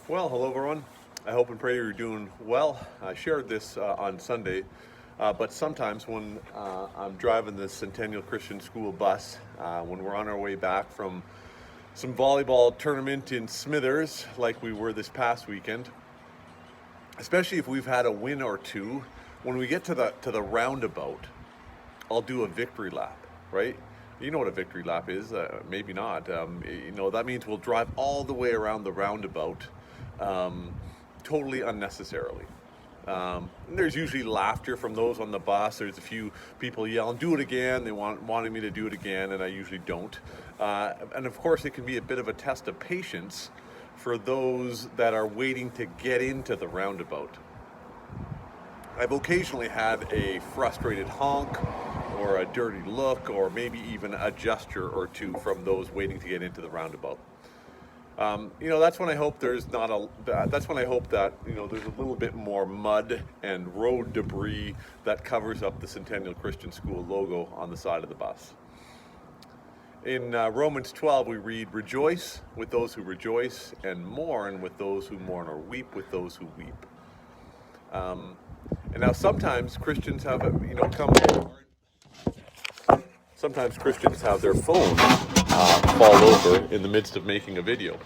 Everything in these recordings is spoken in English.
Well, hello everyone. I hope and pray you're doing well. I shared this on Sunday, but sometimes when I'm driving the Centennial Christian School bus, when we're on our way back from some volleyball tournament in Smithers, like we were this past weekend, especially if we've had a win or two, when we get to the roundabout, I'll do a victory lap, right? You know what a victory lap is, maybe not. That means we'll drive all the way around the roundabout, um, totally unnecessarily. And there's usually laughter from those on the bus. There's a few people yelling, "Do it again!" They wanting me to do it again, and I usually don't. And of course, it can be a bit of a test of patience for those that are waiting to get into the roundabout. I've occasionally had a frustrated honk or a dirty look or maybe even a gesture or two from those waiting to get into the roundabout. That's when I hope that's when I hope that, there's a little bit more mud and road debris that covers up the Centennial Christian School logo on the side of the bus. In Romans 12, we read, "Rejoice with those who rejoice and mourn with those who mourn, or weep with those who weep." And now sometimes Christians have, sometimes Christians have their phones fall over in the midst of making a video.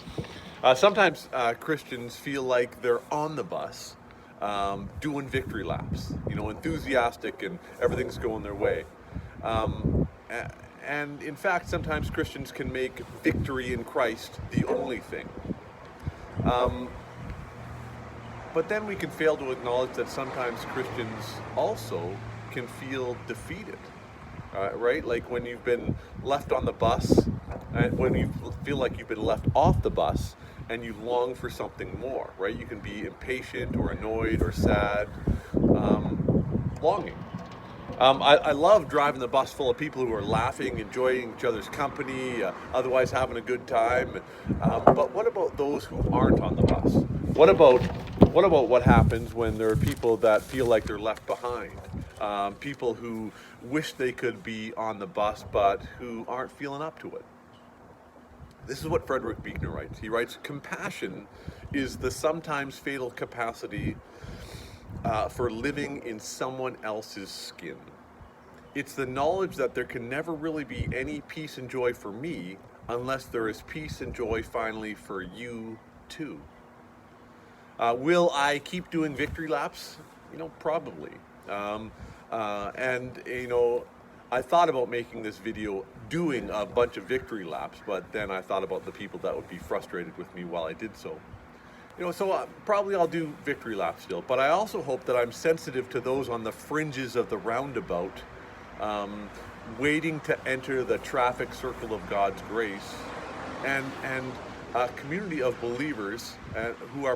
Sometimes Christians feel like they're on the bus doing victory laps, enthusiastic and everything's going their way. And in fact, sometimes Christians can make victory in Christ the only thing. But then we can fail to acknowledge that sometimes Christians also can feel defeated, right? Like when you've been left on the bus, and when you feel like you've been left off the bus and you long for something more, right? You can be impatient or annoyed or sad, longing. I love driving the bus full of people who are laughing, enjoying each other's company, otherwise having a good time. But what about those who aren't on the bus? What happens when there are people that feel like they're left behind? People who wish they could be on the bus, but who aren't feeling up to it. This is what Frederick Buechner writes. He writes, "Compassion is the sometimes fatal capacity for living in someone else's skin. It's the knowledge that there can never really be any peace and joy for me unless there is peace and joy finally for you too." Will I keep doing victory laps? Probably. I thought about making this video doing a bunch of victory laps, but then I thought about the people that would be frustrated with me while I did so. Probably I'll do victory laps still, but I also hope that I'm sensitive to those on the fringes of the roundabout, waiting to enter the traffic circle of God's grace, and a community of believers who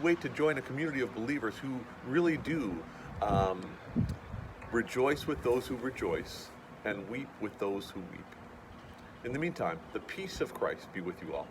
wait to join a community of believers who really do rejoice with those who rejoice and weep with those who weep. In the meantime, the peace of Christ be with you all.